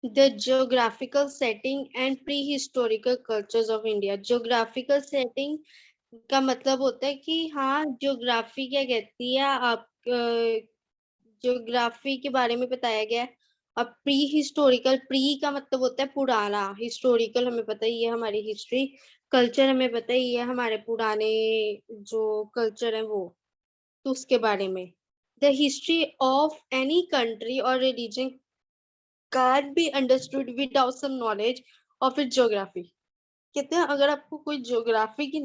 The geographical setting and pre historical cultures of India. Geographical setting का मतलब होता है कि हाँ, ज्योग्राफी क्या कहती है, आप ज्योग्राफी के बारे में बताया गया है। अब प्री हिस्टोरिकल, प्री का मतलब होता है पुराना, हिस्टोरिकल हमें पता ही है हमारी हिस्ट्री, कल्चर हमें पता ही है हमारे पुराने जो कल्चर है वो, तो उसके बारे में। The history of any country और religion can't be understood without some knowledge of its geography। कहते हैं अगर आपको कोई ज्योग्राफी की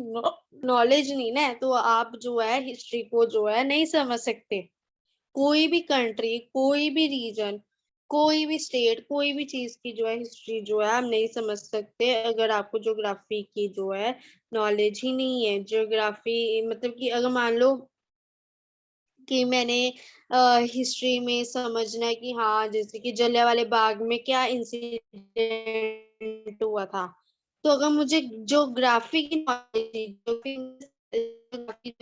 नॉलेज नहीं ना है तो आप जो है हिस्ट्री को जो है नहीं समझ सकते। कोई भी कंट्री, कोई भी रीजन, कोई भी स्टेट, कोई भी चीज की जो है हिस्ट्री जो है आप नहीं समझ सकते अगर आपको ज्योग्राफी की जो है नॉलेज ही नहीं है। ज्योग्राफी मतलब कि अगर मान लो कि मैंने हिस्ट्री में समझना है कि हाँ, जैसे कि जलियांवाले बाग में क्या इंसिडेंट हुआ था, तो अगर मुझे ज्योग्राफी की नॉलेज,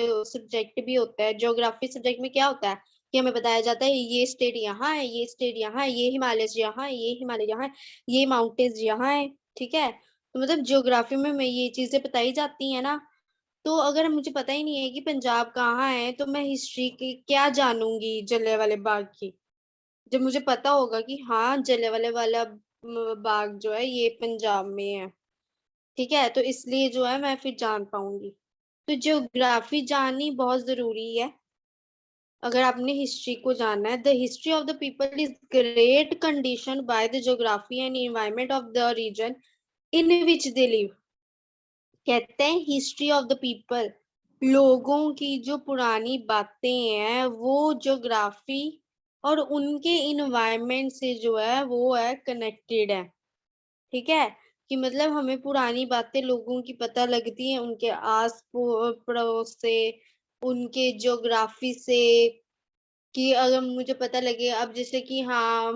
जो सब्जेक्ट भी होता है, ज्योग्राफी सब्जेक्ट में क्या होता है कि हमें बताया जाता है ये स्टेट यहाँ है, ये स्टेट यहाँ है, ये हिमालय यहाँ है, ये हिमालय यहाँ है, ये माउंटेन्स यहाँ है। ठीक है, तो मतलब ज्योग्राफी में मैं ये चीजें बताई जाती है ना। तो अगर मुझे पता ही नहीं है कि पंजाब कहाँ है तो मैं हिस्ट्री की क्या जानूंगी जलियांवाले बाग की, जब मुझे पता होगा कि हाँ, जलियांवाले वाला बाग जो है ये पंजाब में है। ठीक है, तो इसलिए जो है मैं फिर जान पाऊंगी। तो ज्योग्राफी जाननी बहुत जरूरी है अगर आपने हिस्ट्री को जानना है। The history of the people is great condition by the geography and environment of the region in which they live. कहते हैं हिस्ट्री ऑफ द पीपल, लोगों की जो पुरानी बातें हैं वो ज्योग्राफी और उनके इन्वायरमेंट से जो है वो है कनेक्टेड है। ठीक है, कि मतलब हमें पुरानी बातें लोगों की पता लगती है उनके आस पड़ोस से, उनके ज्योग्राफी से। कि अगर मुझे पता लगे अब जैसे कि हाँ,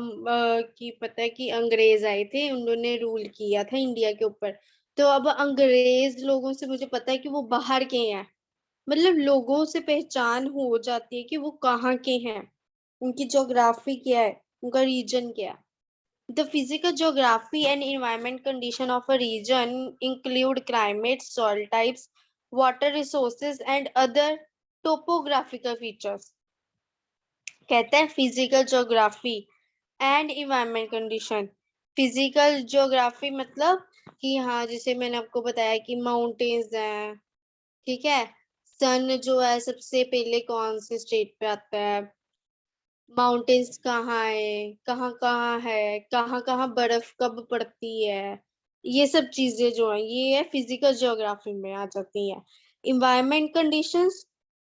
कि पता है कि अंग्रेज आए थे, उन्होंने रूल किया था इंडिया के ऊपर, तो अब अंग्रेज लोगों से मुझे पता है कि वो बाहर के हैं। मतलब लोगों से पहचान हो जाती है कि वो कहाँ के हैं, उनकी ज्योग्राफी क्या है, उनका रीजन क्या है। The physical geography and environment condition of a region include climate, soil types, water resources and other topographical features। कहते हैं physical geography and environment condition. Physical geography मतलब कि हाँ, जैसे मैंने आपको बताया कि माउंटेन्स हैं। ठीक है, सन जो है सबसे पहले कौन से स्टेट पे आता है, माउंटेन्स कहाँ है, कहाँ कहाँ है, कहाँ कहाँ बर्फ कब पड़ती है, ये सब चीजें जो है ये है फिजिकल ज्योग्राफी में आ जाती हैं। इन्वायरमेंट कंडीशंस,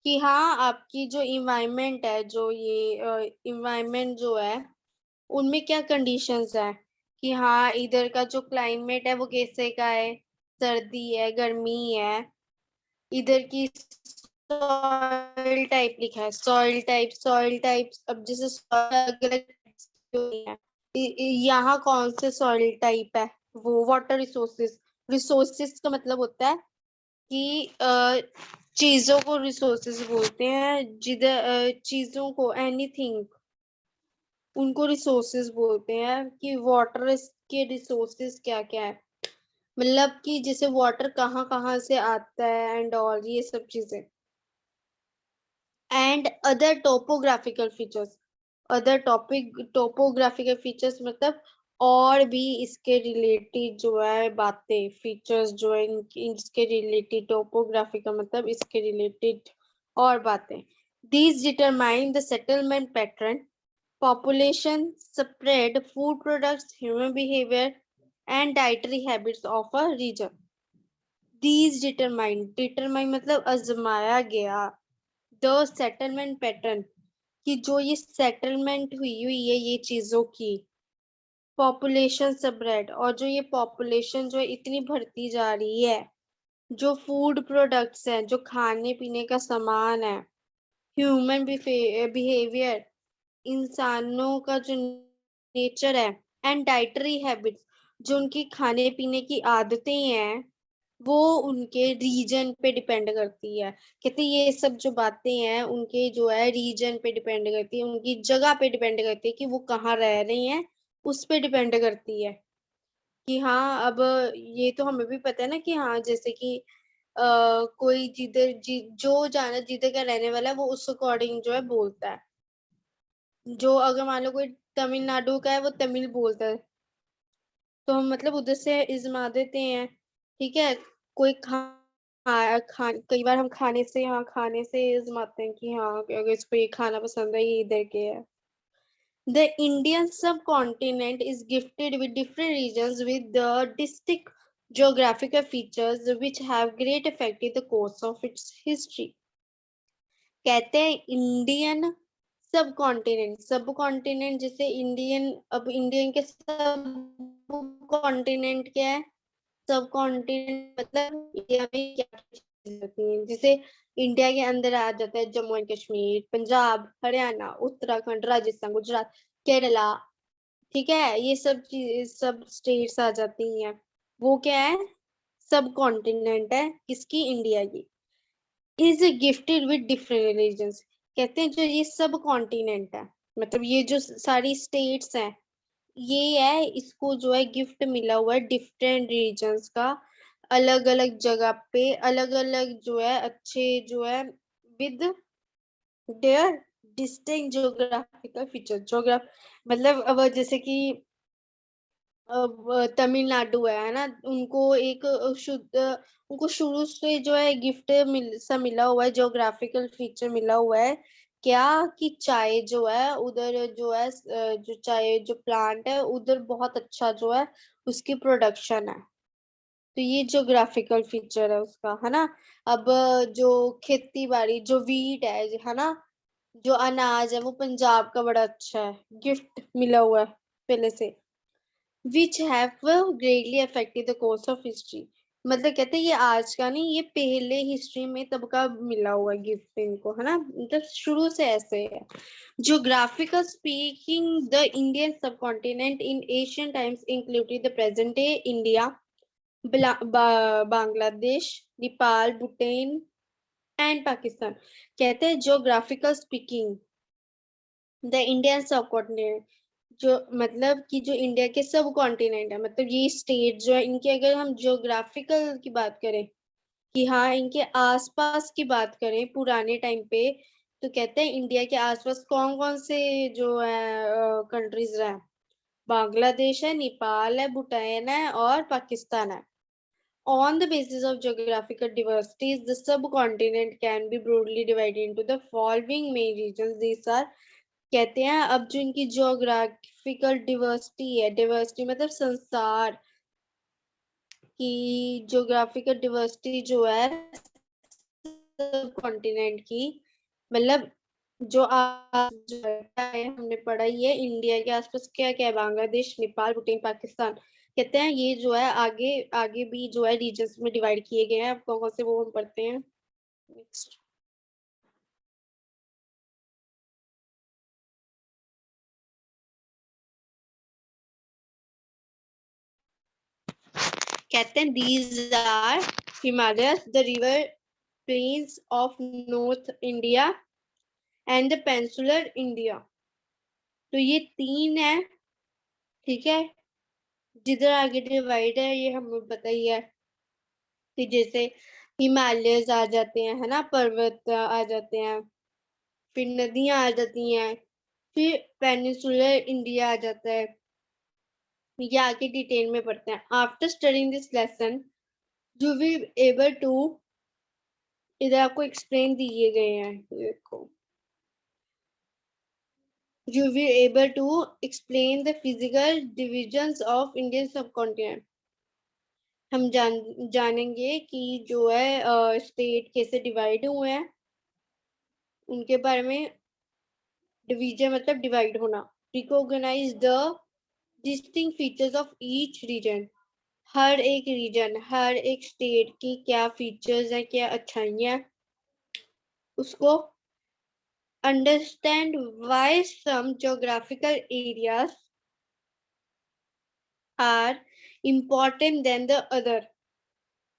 कि हाँ आपकी जो इन्वायरमेंट है, जो ये इन्वायरमेंट जो है उनमें क्या कंडीशंस है, कि हाँ इधर का जो क्लाइमेट है वो कैसे का है, सर्दी है, गर्मी है, इधर की सॉइल टाइप लिखा है, सॉइल टाइप, सॉइल टाइप्स, अब जैसे अलग अलग है, यहाँ कौन से सॉइल टाइप है, वो वाटर रिसोर्सेस। रिसोर्सेस का मतलब होता है कि चीजों को रिसोर्सेस बोलते हैं, जिधर चीजों को एनीथिंग उनको रिसोर्सेस बोलते हैं। कि वाटर के रिसोर्सेस क्या क्या है, मतलब कि जैसे वाटर कहाँ कहाँ से आता है एंड ऑल ये सब चीजें। And other topographical features, other topic topographical features मतलब और भी इसके रिलेटेड जो है बातें, फीचर्स जो है इसके रिलेटेड, टोपोग्राफी का मतलब इसके रिलेटेड और बातें। These determine the settlement pattern, population spread, food products, human behavior and dietary habits of a region। these determine मतलब आजमाया गया, द सेटलमेंट पैटर्न, कि जो ये सेटलमेंट हुई हुई है ये चीजों की, पॉपुलेशन स्प्रेड, और जो ये पॉपुलेशन जो है इतनी बढ़ती जा रही है, जो फूड प्रोडक्ट्स हैं, जो खाने पीने का सामान है, ह्यूमन बिहेवियर, इंसानों का जो नेचर है, एंड डाइटरी हैबिट्स, जो उनकी खाने पीने की आदतें हैं, वो उनके रीजन पे डिपेंड करती है। कहते हैं ये सब जो बातें हैं उनके जो है रीजन पे डिपेंड करती है, उनकी जगह पे डिपेंड करती है कि वो कहाँ रह रहे हैं, उस पे डिपेंड करती है कि हाँ अब ये तो हमें भी पता है ना कि हाँ जैसे कि कोई जो जाना जिधर का रहने वाला है वो उस अकॉर्डिंग जो है बोलता है। जो अगर मान लो कोई तमिलनाडु का है वो तमिल बोलता है तो हम मतलब उधर से इजमा देते हैं। ठीक है। कोई कई बार हम खाने से इजमाते हैं कि हाँ अगर इसको ये खाना पसंद है ये इधर के है। The Indian subcontinent is gifted with different regions with the distinct geographical features which have great effect in the course of its history. कहते हैं इंडियन सब कॉन्टिनेंट जैसे इंडियन अब इंडियन के सब कॉन्टिनेंट क्या है सब कॉन्टिनेंट मतलब इंडिया में क्या चीजें होती हैं जैसे इंडिया के अंदर आ जाता है जम्मू एंड कश्मीर पंजाब हरियाणा उत्तराखंड राजस्थान गुजरात केरला। ठीक है ये सब चीज सब स्टेट्स आ जाती हैं। वो क्या है सब कॉन्टिनेंट है किसकी इंडिया की। Is gifted with different religions कहते हैं जो ये सब कॉन्टिनेंट है मतलब ये जो सारी स्टेट्स हैं ये है इसको जो है गिफ्ट मिला हुआ है डिफरेंट रीजन्स का अलग अलग जगह पे अलग अलग जो है अच्छे जो है with their distinct geographical feature ज्योग्राफ मतलब अब जैसे कि अब तमिलनाडु है ना उनको एक शुद्ध उनको शुरू से जो है गिफ्ट मिला हुआ है ज्योग्राफिकल फीचर मिला हुआ है क्या कि चाय जो है उधर जो है जो चाय जो प्लांट है उधर बहुत अच्छा जो है उसकी प्रोडक्शन है। तो ये ज्योग्राफिकल फीचर है उसका है ना। अब जो खेती बाड़ी जो वीट है ना जो अनाज है वो पंजाब का बड़ा अच्छा है गिफ्ट मिला हुआ है पहले से which have greatly affected the course of history। मतलब कहते हैं ये आज का नहीं ये पहले हिस्ट्री में तब का मिला हुआ गिफ्ट इनको है ना मतलब शुरू से ऐसे है। Geographical speaking the Indian subcontinent in ancient times included the present day India Bangladesh Nepal Bhutan and Pakistan। कहते हैं geographical speaking द इंडियन सब कॉन्टिनेंट जो मतलब कि जो इंडिया के सब कॉन्टिनेंट है मतलब ये स्टेट जो है इनके अगर हम ज्योग्राफिकल की बात करें कि हाँ इनके आसपास की बात करें पुराने टाइम पे तो कहते हैं इंडिया के आसपास कौन कौन से जो है कंट्रीज रहे बांग्लादेश है नेपाल है भूटान है और पाकिस्तान है। On the basis of geographical diversities, the subcontinent can be broadly divided into the following main regions. These are कहते हैं अब जो इनकी ज्योग्राफिकल डिवर्सिटी मतलब संसार की ज्योग्राफिकल डिवर्सिटी जो है कॉन्टिनेंट की मतलब जो जो है हमने पढ़ा ही है इंडिया के आसपास क्या क्या है बांग्लादेश नेपाल भूटान पाकिस्तान कहते हैं ये जो है आगे आगे भी जो है रीजन्स में डिवाइड किए गए हैं अब कौन कौन से वो हम पढ़ते हैं नेक्स्ट। कहते हैं these are Himalayas the river plains of North India and the peninsular India। तो ये तीन है। ठीक है। जिधर आगे डिवाइड है ये हमें पता ही है कि जैसे हिमालयस आ जाते हैं है ना पर्वत आ जाते हैं फिर नदियां आ जाती हैं फिर पेनिसुलर इंडिया आ जाता है। ये आगे डिटेल में पढ़ते हैं after studying this lesson you will able to इधर आपको एक्सप्लेन दिए गए हैं देखो you will able to explain the physical divisions of Indian subcontinent। हम जानेंगे कि जो है स्टेट कैसे डिवाइड हुए हैं उनके बारे में डिवीजन मतलब डिवाइड होना। Recognise the distinct features of each region हर एक स्टेट की क्या फीचर्स है क्या अच्छाइयाँ उसको understand why some geographical areas are important than the other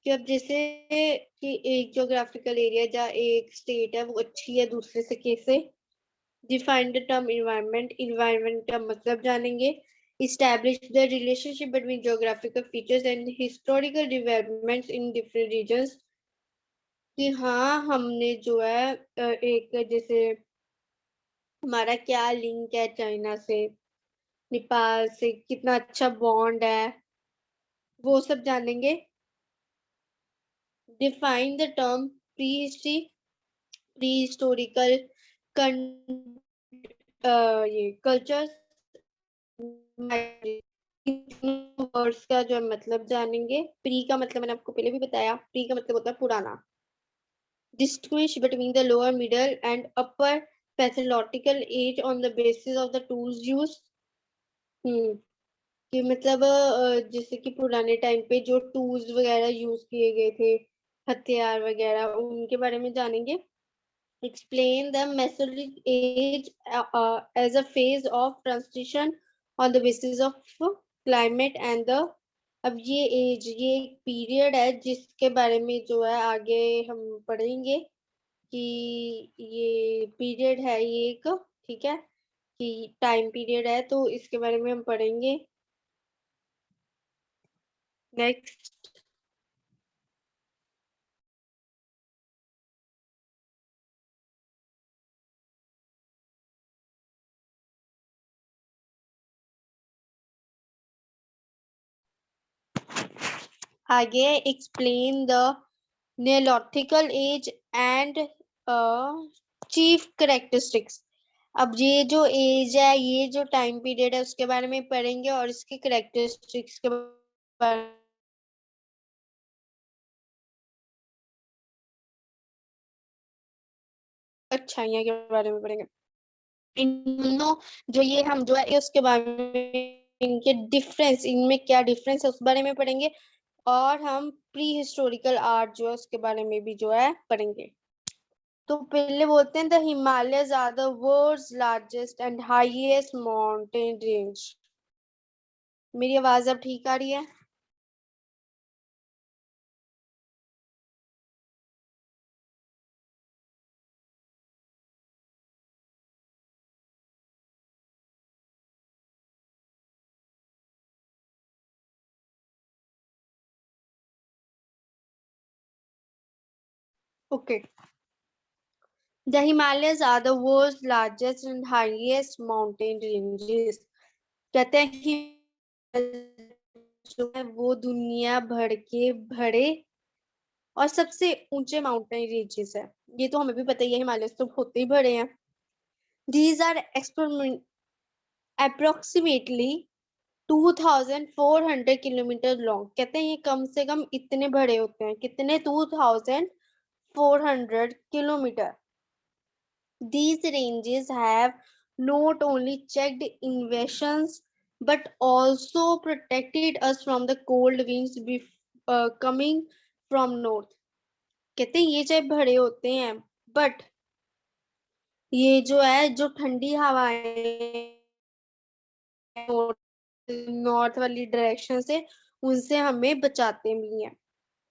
कि अब जैसे कि एक ज्योग्राफिकल एरिया जहाँ एक स्टेट है वो अच्छी है दूसरे से कैसे डिफाइन द टर्म इन्वायरमेंट का मतलब जानेंगे establish the relationship between geographical features and historical developments in different regions। कि हाँ हमने जो है एक जैसे हमारा क्या लिंक है चाइना से, नेपाल से कितना अच्छा बॉन्ड है, वो सब जानेंगे। Define the term pre history, pre historical ये कल्चर, वर्ड्स का जो मतलब जानेंगे। प्री का मतलब मैंने आपको पहले भी बताया, प्री का मतलब होता है पुराना। Distinguish between the lower, middle, and upper pathological age on the basis of the tools used। कि मतलब जैसे कि पुराने टाइम पे जो टूल्स वगैरह यूज किए गए थे, हथियार वगैरह, उनके बारे में जानेंगे। Explain the Mesolithic age as a phase of transition on the basis of climate and the। अब ये एज, ये एक पीरियड है जिसके बारे में जो है आगे हम पढ़ेंगे कि ये पीरियड है ये एक, ठीक है, कि टाइम पीरियड है, तो इसके बारे में हम पढ़ेंगे। नेक्स्ट, आगे explain the Neolithical age and chief characteristics। अब ये जो एज है, ये जो टाइम पीरियड है, उसके बारे में पढ़ेंगे और इसके करेक्टरिस्टिक्स के बारे में, अच्छाइयाँ के बारे में पढ़ेंगे। इन दोनों जो ये हम जो है उसके बारे में, इनके डिफरेंस, इनमें क्या डिफरेंस है उस बारे में पढ़ेंगे। और हम प्री हिस्टोरिकल आर्ट जो है उसके बारे में भी जो है पढ़ेंगे। तो पहले बोलते हैं the Himalayas are the world's largest and highest mountain range. मेरी आवाज अब ठीक आ रही है? Okay. The Himalayas are the world's largest and highest mountain ranges. कहते हैं जो है वो दुनिया भर के बड़े और सबसे ऊंचे माउंटेन रेंजेस है। ये तो हमें भी पता ही है, हिमालय तो होते ही बड़े हैं। These are approximately 2400 kilometre long. कहते हैं ये कम से कम इतने बड़े होते हैं, कितने, 2400 kilometre. These ranges have not only checked invasions but also protected us from the cold winds coming from north। कहते हैं ये चाहे बड़े होते हैं बट ये जो है, जो ठंडी हवाएं नॉर्थ वाली डायरेक्शन से, उनसे हमें बचाते भी हैं।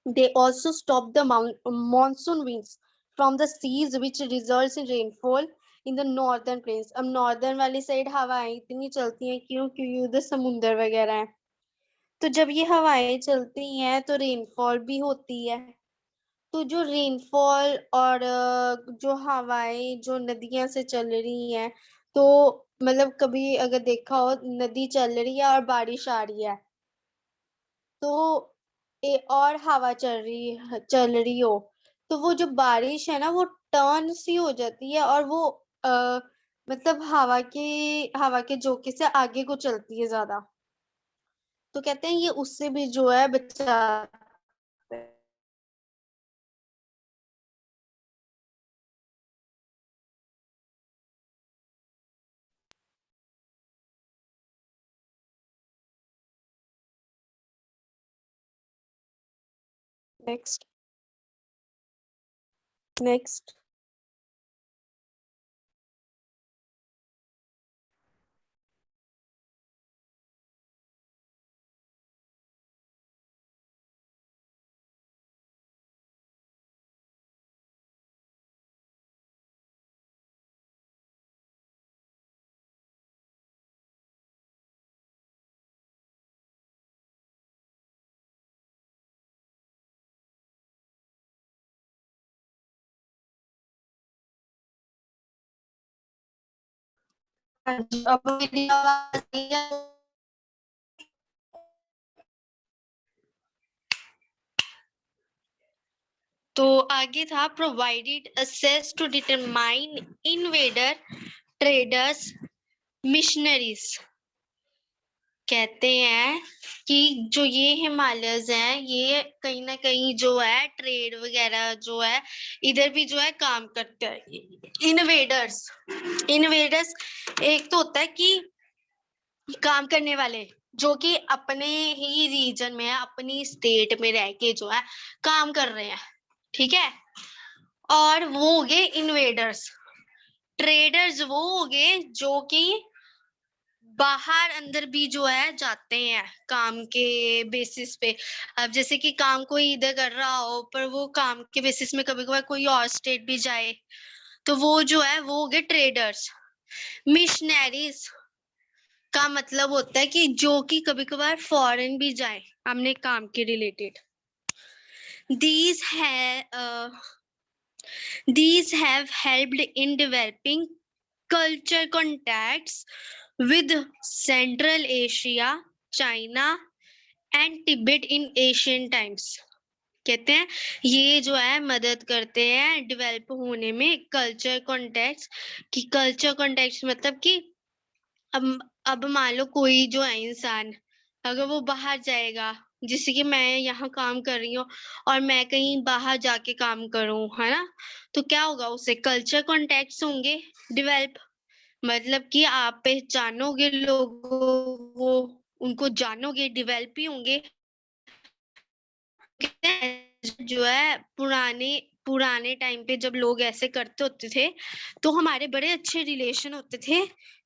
They also stop the monsoon winds from the seas which results in rainfall in the northern plains। अब नॉर्दर्न वाली साइड हवाएं इतनी चलती हैं, क्यों? क्योंकि उधर समुंदर वगैरह है। तो जब ये हवाएं चलती हैं तो रेनफॉल भी होती है। तो जो रेनफॉल और जो हवाएं जो नदियां से चल रही हैं, तो मतलब कभी अगर देखा हो नदी चल रही है और बारिश आ रही है, तो और हवा चल रही हो, तो वो जो बारिश है ना वो टर्न सी हो जाती है और वो आ, मतलब हवा के झोंके से आगे को चलती है ज्यादा। तो कहते हैं ये उससे भी जो है बचाते हैं। Next, next. अब मेरी आवाज नहीं है? तो आगे था provided access to determine invader traders missionaries. कहते हैं कि जो ये हिमालयस हैं ये कहीं ना कहीं जो है ट्रेड वगैरह जो है इधर भी जो है काम करते हैं। इन्वेडर्स इन्वेडर्स एक तो होता है कि काम करने वाले जो कि अपने ही रीजन में अपनी स्टेट में रह के जो है काम कर रहे हैं, ठीक है। और वो हो गए इन्वेडर्स। ट्रेडर्स वो हो गए जो कि बाहर अंदर भी जो है जाते हैं काम के बेसिस पे। अब जैसे कि काम कोई इधर कर रहा हो पर वो काम के बेसिस में कभी कभार कोई और स्टेट भी जाए तो वो जो है वो हो गए ट्रेडर्स। मिशनरीज का मतलब होता है कि जो कि कभी कभार फॉरेन भी जाए अपने काम के related. These these have helped in developing culture contacts with Central Asia, China and Tibet in ancient times। कहते हैं ये जो है मदद करते हैं डेवलप होने में कल्चर कॉन्टेक्ट्स की। कल्चर कॉन्टेक्ट्स मतलब कि अब मान लो कोई जो है इंसान अगर वो बाहर जाएगा, जैसे कि मैं यहाँ काम कर रही हूँ और मैं कहीं बाहर जाके काम करूँ, है ना, तो क्या होगा उससे कल्चर कॉन्टेक्ट्स होंगे डेवलप। मतलब कि आप पहचानोगे लोगों को, उनको जानोगे, डेवलप ही होंगे। जो है पुराने पुराने टाइम पे जब लोग ऐसे करते होते थे तो हमारे बड़े अच्छे रिलेशन होते थे।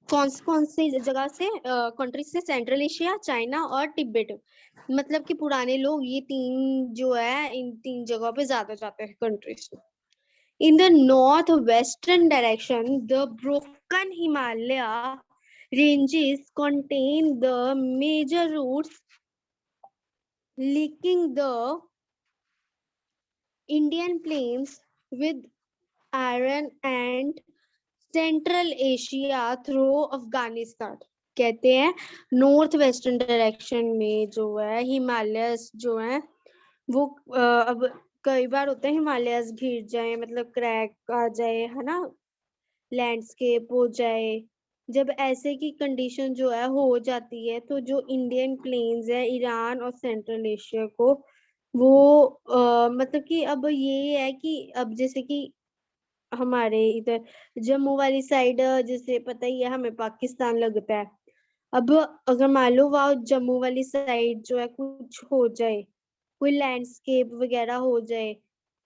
कौन सी जगह से, कंट्री से? सेंट्रल एशिया, चाइना और तिब्बत। मतलब कि पुराने लोग ये तीन जो है इन तीन जगहों पे ज्यादा जाते हैं countries. In the northwestern direction, the broken Himalaya ranges contain the major routes linking the Indian plains with Iran and Central Asia through Afghanistan। कहते हैं नॉर्थ वेस्टर्न डायरेक्शन में जो है हिमालयस जो है वो अब कई बार होता है हिमालयस घिर जाए, मतलब क्रैक आ जाए, है ना, लैंडस्केप हो जाए। जब ऐसे की कंडीशन जो है हो जाती है तो जो इंडियन प्लेन्स है ईरान और सेंट्रल एशिया को वो मतलब कि अब ये है कि अब जैसे कि हमारे इधर जम्मू वाली साइड जैसे पता ही है हमें पाकिस्तान लगता है। अब अगर मान लो वहाँ जम्मू वाली साइड जो है कुछ हो जाए, कोई लैंडस्केप वगैरह हो जाए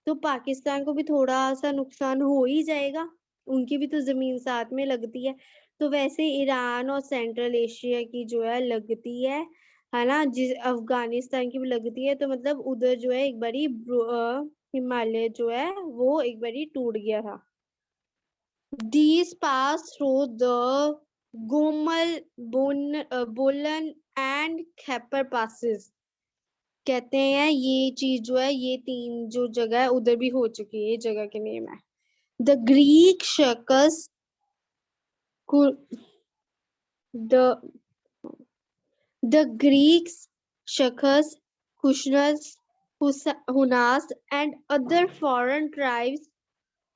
तो पाकिस्तान को भी थोड़ा सा नुकसान हो ही जाएगा, उनकी भी तो जमीन साथ में लगती है। तो वैसे ईरान और सेंट्रल एशिया की जो है लगती है ना, जिस अफगानिस्तान की भी लगती है, तो मतलब उधर जो है एक बारी हिमालय जो है वो एक बारी टूट गया था। These pass through the Gomal, Bolan and Khyber passes। कहते हैं ये चीज जो है ये तीन जो जगह है उधर भी हो चुकी है, ये जगह के नेम है। The Greek circus, the the Greeks, Shakas, Kushnas, Hunas, and other foreign tribes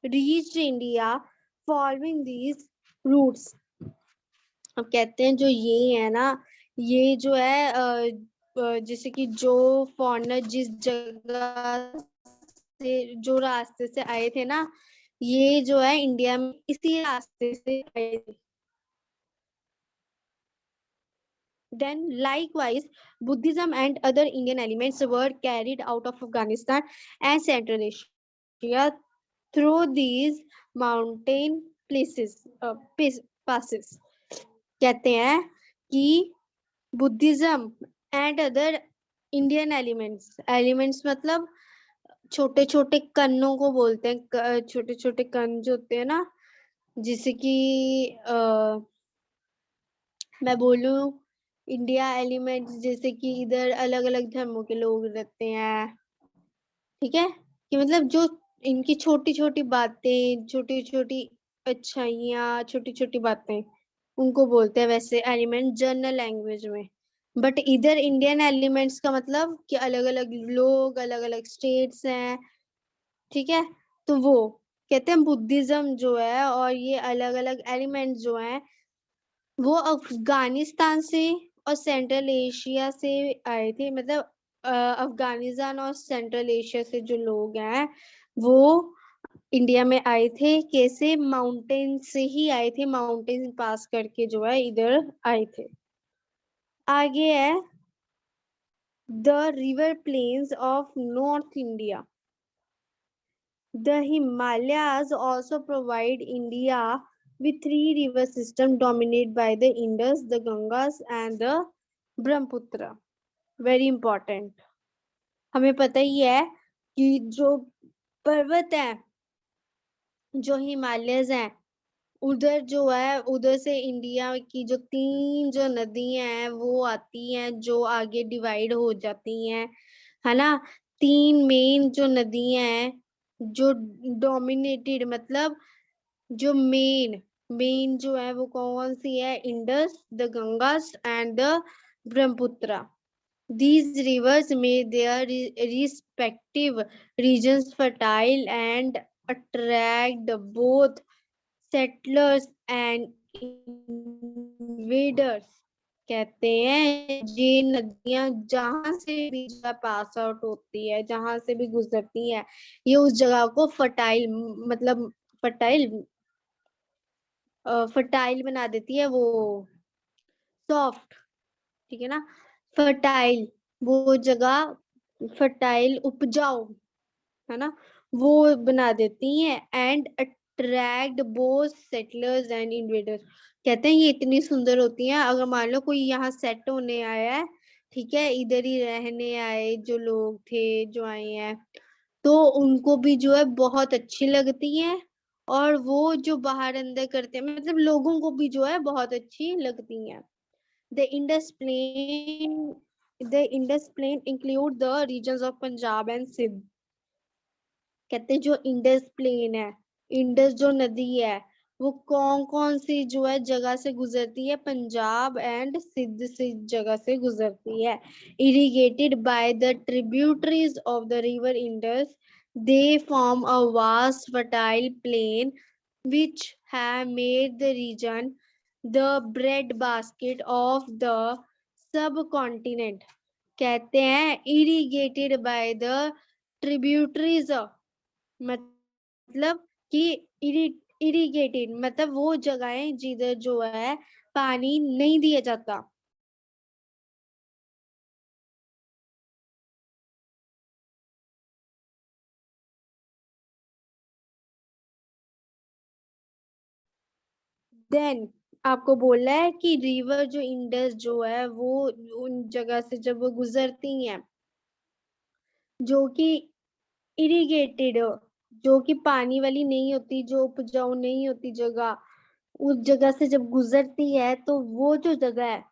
reached India following these routes। अब कहते हैं जो ये है ना, ये जो है जैसे कि जो फॉरेनर जिस जगह से जो रास्ते से आए थे ना, ये जो है इंडिया में इसी रास्ते से आए थे। Then likewise Buddhism and other Indian elements were carried out of Afghanistan and Central Asia through these mountain passes। कहते हैं कि Buddhism and other Indian elements मतलब छोटे छोटे कन्नों को बोलते हैं, छोटे छोटे कण जो होते हैं ना, जैसे कि मैं बोलूं इंडिया एलिमेंट्स, जैसे कि इधर अलग अलग धर्मों के लोग रहते हैं, ठीक है, कि मतलब जो इनकी छोटी छोटी बातें, छोटी छोटी अच्छाइयाँ, छोटी छोटी बातें, उनको बोलते हैं वैसे एलिमेंट जनरल लैंग्वेज में। बट इधर इंडियन एलिमेंट्स का मतलब कि अलग अलग लोग, अलग अलग स्टेट्स हैं, ठीक है। तो वो कहते हैं बुद्धिज्म जो है और ये अलग अलग एलिमेंट जो हैं वो अफगानिस्तान से और सेंट्रल एशिया से आए थे। मतलब अफगानिस्तान और सेंट्रल एशिया से जो लोग हैं वो इंडिया में आए थे। कैसे? माउंटेन से ही आए थे, माउंटेन पास करके जो है इधर आए थे। आगे है the river plains of north India. The Himalayas also provide India with three river systems dominated by the Indus, the Gangas and the Brahmaputra. Very important. हमें पता ही है कि जो पर्वत है, जो हिमालयस हैं, उधर जो है उधर से इंडिया की जो तीन जो नदियां हैं वो आती हैं, जो आगे डिवाइड हो जाती हैं, है ना। तीन मेन जो नदियां हैं जो डोमिनेटेड, मतलब जो मेन मेन जो है वो कौन सी है? Indus, the Gangas and the Brahmaputra. These rivers made their respective regions fertile and attract both settlers and invaders। कहते हैं ये नदियां जहां से भी पास आउट होती है, जहां से भी गुजरती है, ये उस जगह को फर्टाइल, मतलब फर्टाइल फर्टाइल बना देती है, वो सॉफ्ट, ठीक है ना। फर्टाइल, वो जगह फर्टाइल, उपजाऊ, है ना, वो बना देती हैं। And attract both settlers and invaders. कहते हैं ये इतनी सुंदर होती हैं, अगर मान लो कोई यहाँ सेट होने आया है, ठीक है, इधर ही रहने आए जो लोग थे, जो आए हैं, तो उनको भी जो है बहुत अच्छी लगती है। और वो जो बाहर अंदर करते हैं, मतलब लोगों को भी जो है बहुत अच्छी लगती हैं। The Indus Plain, the Indus Plain include the regions of Punjab and Sindh। कहते हैं जो इंडस प्लेन है, इंडस जो नदी है, वो कौन कौन सी जो है जगह से गुजरती है? पंजाब एंड सिंध से जगह से गुजरती है। Irrigated by the tributaries of the river Indus, they form a vast fertile plain which have made the region the bread basket of the subcontinent। कहते हैं irrigated by the tributaries, मतलब कि इरिगेटेड मतलब वो जगहें जिधर जो है पानी नहीं दिया जाता। देन आपको बोला है कि रिवर जो इंडस जो है वो उन जगह से जब वो गुजरती हैं जो कि इरिगेटेड, जो कि पानी वाली नहीं होती, जो उपजाऊ नहीं होती जगह, उस जगह से जब गुजरती है तो वो जो जगह है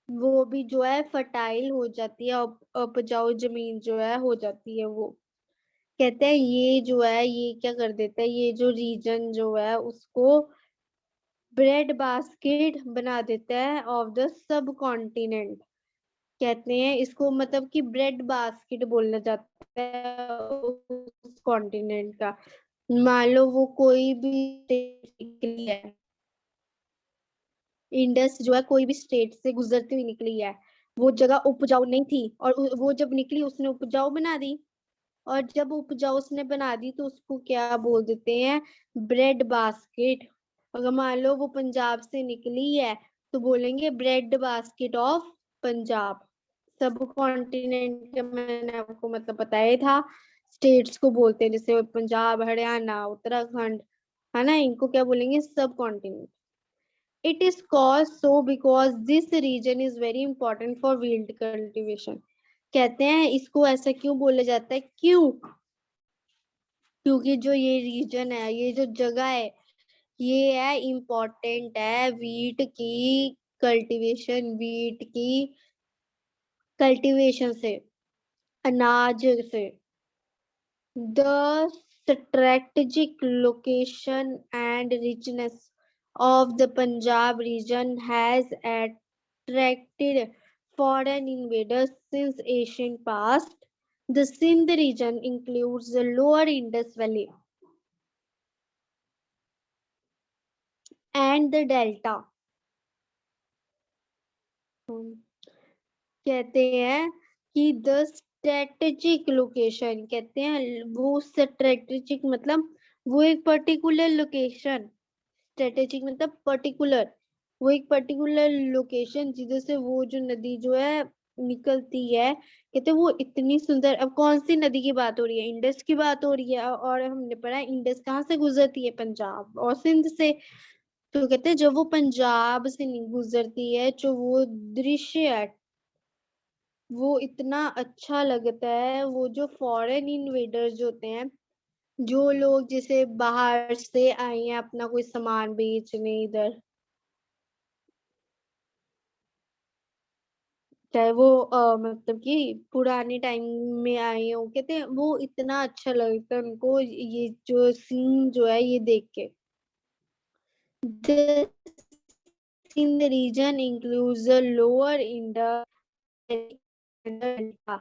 वो भी जो है फर्टाइल हो जाती है, उपजाऊ जमीन जो है हो जाती है वो। कहते हैं ये जो है ये क्या कर देता है, ये जो रीजन जो है उसको ब्रेड बास्केट बना देता है ऑफ द सब कॉन्टिनेंट। कहते हैं इसको, मतलब कि ब्रेड बास्केट बोला जाता है उस कॉन्टिनेंट का। मान लो वो कोई भी निकली है, इंडस जो है कोई भी स्टेट से गुजरती हुई निकली है, वो जगह उपजाऊ नहीं थी और वो जब निकली उसने उपजाऊ बना दी। और जब उपजाऊ उसने बना दी तो उसको क्या बोल देते हैं? Bread basket. अगर मान लो वो पंजाब से निकली है तो बोलेंगे ब्रेड बास्केट ऑफ पंजाब। सब कॉन्टिनेंट का मैंने आपको मतलब बताया था। स्टेट्स को बोलते हैं जैसे पंजाब, हरियाणा, उत्तराखंड, है ना, इनको क्या बोलेंगे? सब continent. It is called so because this region is very important for wheat cultivation। कहते हैं इसको ऐसा क्यों बोला जाता है? क्यों? क्योंकि जो ये रीजन है, ये जो जगह है, ये है इम्पोर्टेंट है व्हीट की कल्टीवेशन से, अनाज से। The strategic location and richness of the Punjab region has attracted foreign invaders since ancient past. The Sindh region includes the lower Indus Valley and the Delta. कहते हैं कि द स्ट्रेटेजिक लोकेशन, कहते हैं वो strategic मतलब वो एक particular location, strategic मतलब पर्टिकुलर, वो एक पर्टिकुलर लोकेशन जिधर से वो जो नदी जो है निकलती है, कहते हैं वो इतनी सुंदर। अब कौन सी नदी की बात हो रही है? इंडस की बात हो रही है, और हमने पढ़ा इंडस कहाँ से गुजरती है? पंजाब और सिंध से। तो कहते हैं जब वो पंजाब से गुजरती है, जो वो दृश्य है वो इतना अच्छा लगता है। वो जो फॉरेन इन्वेडर्स होते हैं, जो लोग जैसे बाहर से आए हैं अपना कोई सामान बेचने इधर, चाहे वो मतलब कि पुराने टाइम में आए हो, कहते हैं वो इतना अच्छा लगता है उनको ये जो सीन जो है ये देख के। The in the region includes the lower Indus and the Delta।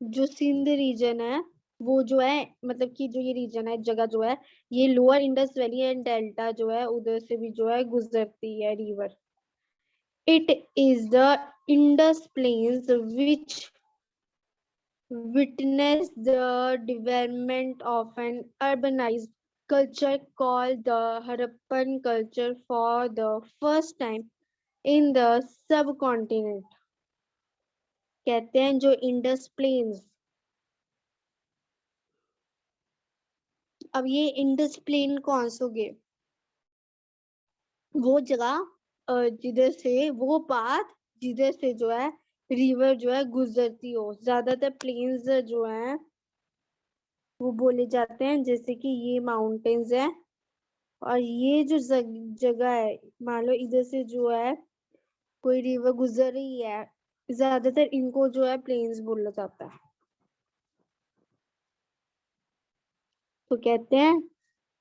जो सिंध रीजन है वो जो है, मतलब कि जो ये रीजन है, जगह जो है, ये lower Indus valley and delta जो है उधर से भी जो है गुजरती है river. It is the Indus Plains which witnessed the development of an urbanized culture called the Harappan culture for the first time in the subcontinent। कहते हैं जो इंडस प्लेन्स, अब ये इंडस प्लेन कौन से हो गए? वो जगह जिधर से वो पाथ जिधर से जो है रिवर जो है गुजरती हो। ज्यादातर प्लेन्स जो है वो बोले जाते हैं, जैसे कि ये माउंटेन्स है, और ये जो जगह है, मान लो इधर से जो है कोई रिवर गुजर रही है, ज्यादातर इनको जो है प्लेन्स बोला जाता है। तो कहते हैं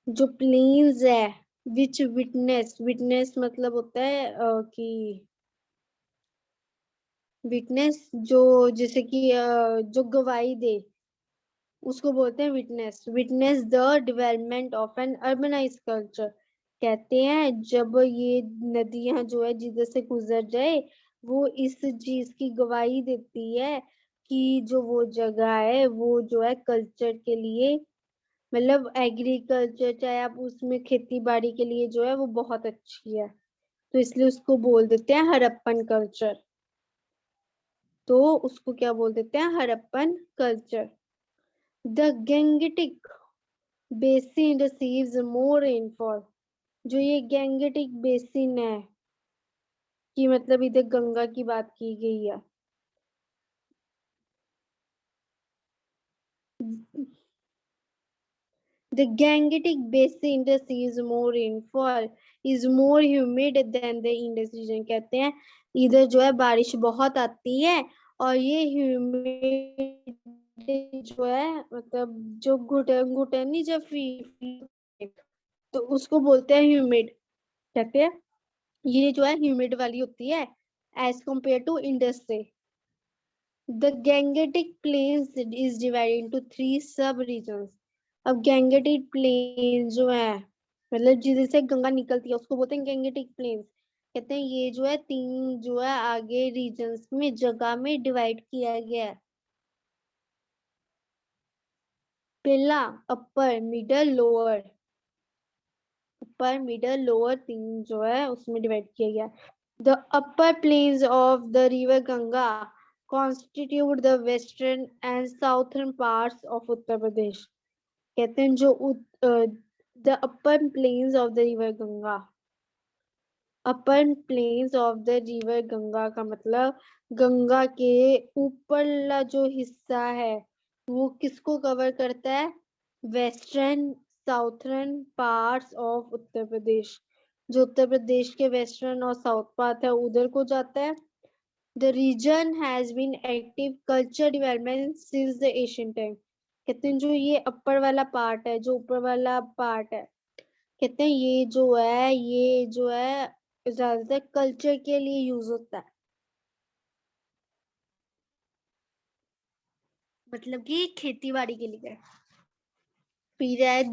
जो प्लेन्स है विच विटनेस, विटनेस मतलब होता है कि विटनेस जो, जैसे कि जो गवाही दे, उसको बोलते हैं witness. Witness the development of an urbanised culture. कहते हैं जब ये नदियां जो है जिधर से गुजर जाए, वो इस चीज की गवाही देती है कि जो वो जगह है वो जो है कल्चर के लिए, मतलब एग्रीकल्चर, चाहे आप उसमें खेती बाड़ी के लिए जो है वो बहुत अच्छी है, तो इसलिए उसको बोल देते हैं हड़प्पन कल्चर। तो उसको क्या बोल देते हैं? Harappan culture. The Gangetic basin receives more rainfall. जो ये गैंगेटिक बेसिन है, कि मतलब इधर गंगा की बात की गई है। The Gangetic Basin receives more rainfall, is more humid than the Indus region। कहते हैं इधर जो है बारिश बहुत आती है, और ये ह्यूमिड जो है, मतलब जो घुटन घुटन नहीं, जब तो उसको बोलते हैं ह्यूमिड। कहते हैं ये जो है ह्यूमिड वाली होती है एज कंपेयर टू इंडस से। The Gangetic Plains is divided into 3 sub-regions। अब गैंगेटिक प्लेन जो है, मतलब जिधर से गंगा निकलती है, उसको बोलते हैं गैंगेटिक प्लेन्स। कहते हैं ये जो है 3 जो है आगे रीजन्स में जगह में डिवाइड किया गया है। पहला upper middle lower, upper middle lower 3 जो है उसमें डिवाइड किया गया। The upper plains of the river Ganga constitute the western and southern parts of Uttar Pradesh। कहते हैं जो the upper plains of the river Ganga, upper plains of the river Ganga का मतलब गंगा के ऊपरला जो हिस्सा है वो किसको कवर करता है? Western southern parts of Uttar Pradesh. जो उत्तर प्रदेश के वेस्टर्न और साउथ पार्ट है उधर को जाता है। The region has been active culture development since the Asian time. कहते हैं जो ये अपर वाला पार्ट है, जो ऊपर वाला पार्ट है, कहते हैं ये जो है ज्यादातर कल्चर के लिए यूज होता है, मतलब कि खेती बाड़ी के लिए। period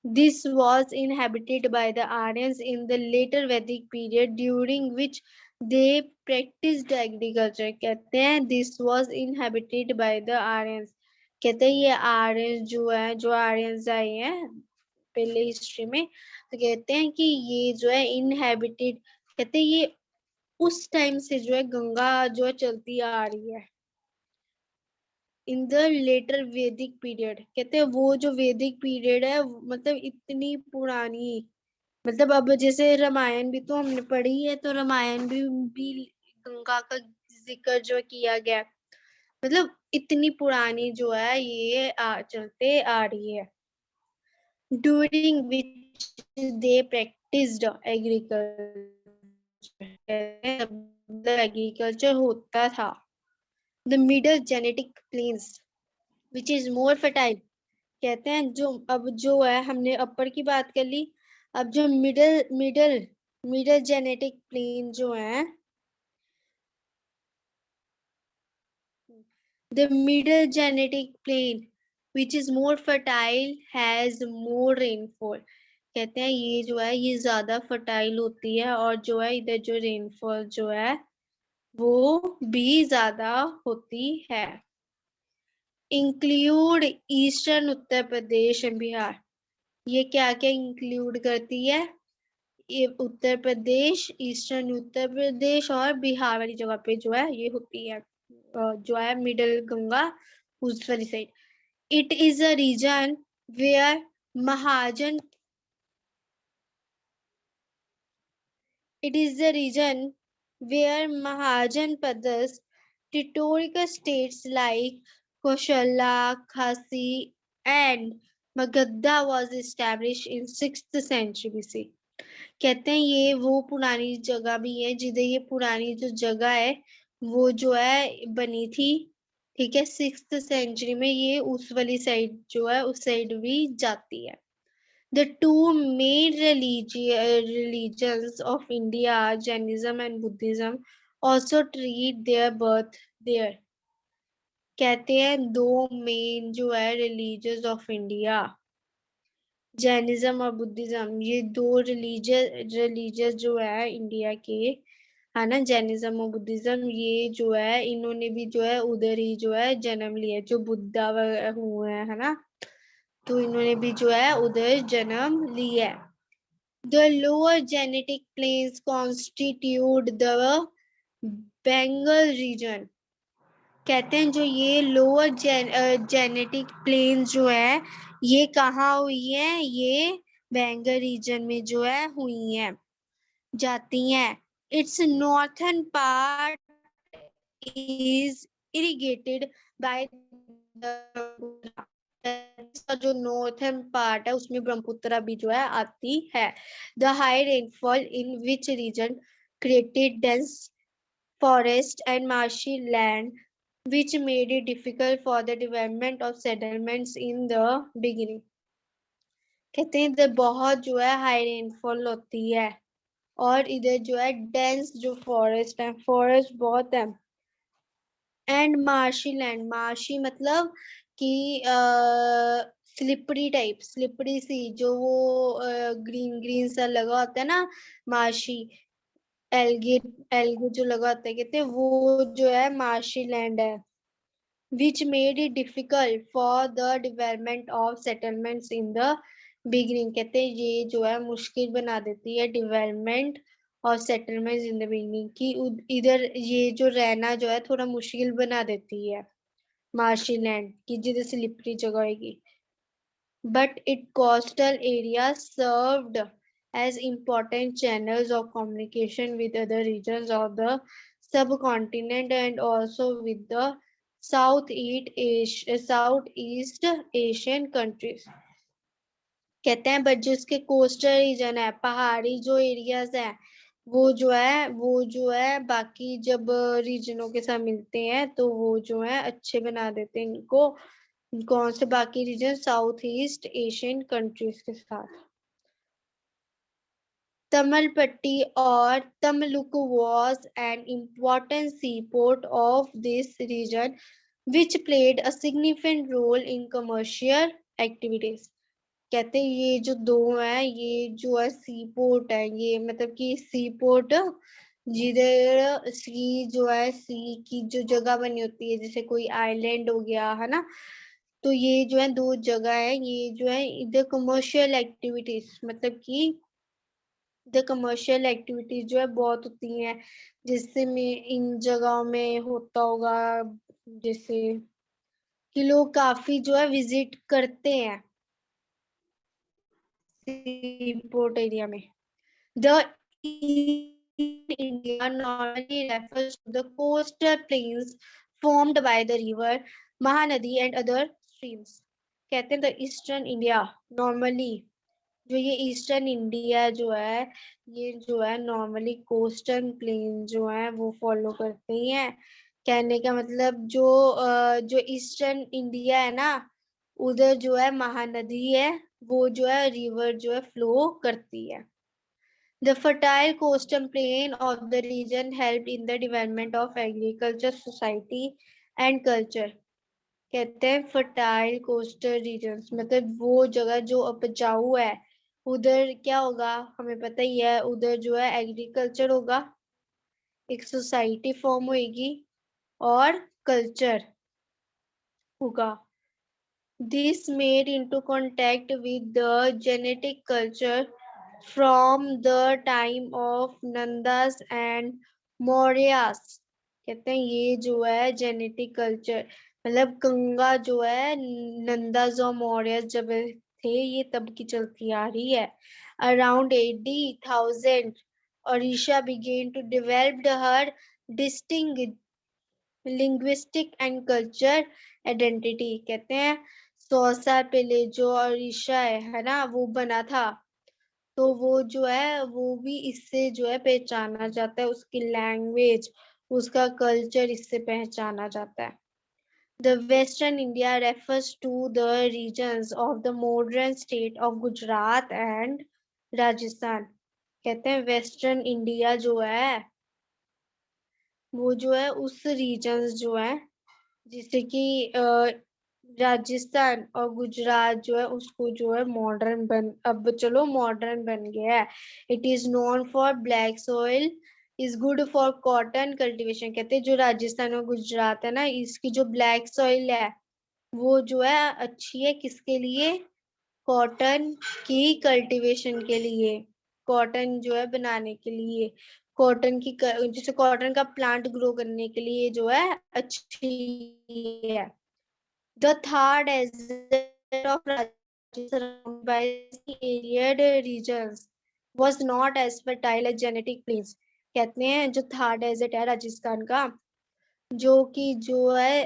this was inhabited by the Aryans in the later Vedic period during which they practiced agriculture। कहते हैं this was inhabited by the Aryans, कहते हैं ये आर्यन जो है, जो आर्यंस आए हैं पहले हिस्ट्री में, तो कहते हैं कि ये जो है इनहेबिटेड, कहते हैं ये उस टाइम से जो है गंगा जो है चलती आ रही है इन द लेटर वैदिक पीरियड। कहते हैं वो जो वैदिक पीरियड है मतलब इतनी पुरानी, मतलब अब जैसे रामायण भी तो हमने पढ़ी है, तो रामायण भी गंगा का जिक्र जो किया गया, मतलब इतनी पुरानी जो है ये चलते आ रही है। during which they practiced agriculture, agriculture होता था। the middle genetic plains which is more fertile, कहते हैं जो अब जो है हमने अपर की बात कर ली, अब जो मिडल जेनेटिक प्लेन जो है, the middle genetic plane which is more fertile has more rainfall। कहते हैं ये जो है ये ज्यादा फर्टाइल होती है और जो है इधर जो रेनफॉल जो है वो भी ज्यादा होती है। Include eastern Uttar Pradesh and Bihar, ये क्या क्या इंक्लूड करती है, ये उत्तर प्रदेश, ईस्टर्न उत्तर प्रदेश और बिहार वाली जगह पे जो है ये होती है, जो है मिडल गंगा उस वाली side. It is a region where Mahajan It is the region where Mahajanpadas territorial states like Koshala, Khasi, and Magadha was established in 6th century BC। कहते हैं ये वो पुरानी जगह भी है जिधर ये पुरानी जो जगह है वो जो है बनी थी, ठीक है, 6th सेंचुरी में, ये उस वाली साइड जो है उस साइड भी जाती है। The two main religions of India, Jainism and Buddhism, also treat their birth there। कहते हैं दो मेन जो है रिलीजियस ऑफ इंडिया, जैनिज्म और बुद्धिज्म, ये दो रिलीजियस जो है इंडिया के, है ना, जैनिज्म और बुद्धिज्म, ये जो है इन्होंने भी जो है उधर ही जो है जन्म लिया, जो बुद्धा हुए हैं, है ना, तो इन्होंने भी जो है उधर जन्म लिया है। The lower genetic plains constitute the Bengal region। कहते हैं जो ये लोअर जेनेटिक प्लेन्स जो है ये कहाँ हुई है, ये बंगाल रीजन में जो है हुई है, जाती हैं। Its northern part is irrigated by the इसका जो नॉर्थर्न पार्ट है उसमें ब्रह्मपुत्र भी जो है आती है। The high rainfall in which region created dense forest and marshy land which made it difficult for the development of settlements in the beginning। कहते हैं इधर बहुत जो है हाई रेनफॉल होती है और इधर जो है डेंस जो फॉरेस्ट है, फॉरेस्ट बहुत है, एंड मार्शी लैंड, मार्शी मतलब कि स्लिपरी टाइप, स्लिपरी सी जो वो ग्रीन ग्रीन सा लगा होता है ना, मार्शी, एल्गे एल्गे जो लगा होता है, कहते हैं वो जो है मार्शी लैंड है। which made it difficult for the development of settlements in the beginning। कहते हैं ये जो है मुश्किल बना देती है डेवलपमेंट और सेटलमेंट्स इन द बिगिनिंग, कि इधर ये जो रहना जो है थोड़ा मुश्किल बना देती है मार्शी लैंड की, जिधर स्लिपरी जगह होगी। but its coastal areas served as important channels of communication with other regions of the subcontinent and also with the Southeast Asian countries। कहते हैं बट जो इसके कोस्टल रीजन है, पहाड़ी जो एरियाज है, वो जो है बाकी जब रीजनों के साथ मिलते हैं तो वो जो है अच्छे बना देते हैं इनको, कौन से बाकी region, south east Asian countries के साथ। Tamalpatti or Tamaluk was an important seaport of this region, which played a significant role in commercial activities. कहते हैं ये जो दो है, ये जो है सी पोर्ट है, ये मतलब कि सी पोर्ट जिधर सी जो है, सी की जो जगह बनी होती है, जैसे कोई आइलैंड हो गया है ना, तो ये जो है दो जगह है, ये जो है इधर कमर्शियल एक्टिविटीज, मतलब कि इधर कमर्शियल एक्टिविटीज जो है बहुत होती हैं, जिससे में इन जगहों में होता होगा, जैसे कि लोग काफी जो है विजिट करते हैं सी पोर्ट एरिया में। The East India normally refers to the coastal plains formed by the river Mahanadi and other streams. कहते हैं the Eastern India normally, जो ये ईस्टर्न इंडिया जो है, ये जो है नॉर्मली कोस्टल प्लेन जो है वो फॉलो करते ही हैं। कहने का मतलब जो ईस्टर्न इंडिया है ना, उधर जो है महानदी है, वो जो है रिवर जो है फ्लो करती है। The fertile coastal plain of the region helped in the development of agriculture, society and culture. कहते हैं fertile coastal regions मतलब वो जगह जो उपजाऊ है, उधर क्या होगा हमें पता ही है, उधर जो है एग्रीकल्चर होगा, एक सोसाइटी फॉर्म होगी और कल्चर होगा। This made into contact with the genetic culture from the time of Nandas and Mauryas। कहते हैं ये जो है जेनेटिक कल्चर, मतलब गंगा जो है नंदास और मौर्य जब थे, ये तब की चलती आ रही है। Around 80,000 Orisha began to develop her distinct linguistic and culture identity. कहते हैं 100 साल पहले जो ओडिशा है ना, वो बना था, तो वो जो है वो भी इससे जो है पहचाना जाता है, उसकी लैंग्वेज, उसका कल्चर इससे पहचाना जाता है। The Western India refers to the regions of the modern state of Gujarat and Rajasthan। कहते हैं वेस्टर्न इंडिया जो है, वो जो है उस रीजन्स जो है, जैसे कि राजस्थान और गुजरात जो है, उसको जो है मॉडर्न बन, अब चलो मॉडर्न बन गया है। It is known for black soil, is good for cotton cultivation. कहते हैं जो राजस्थान और गुजरात है ना, इसकी जो ब्लैक सॉइल है, वो जो है अच्छी है किसके लिए? कॉटन की कल्टीवेशन के लिए, कॉटन जो है बनाने के लिए, कॉटन की जैसे कॉटन का प्लांट ग्रो करने के लिए जो है अच्छी है। The Thar Desert of Rajasthan, surrounded by arid regions, was not as fertile as genetic plains। कहते हैं जो थार डेजर्ट है राजस्थान का, जो कि जो है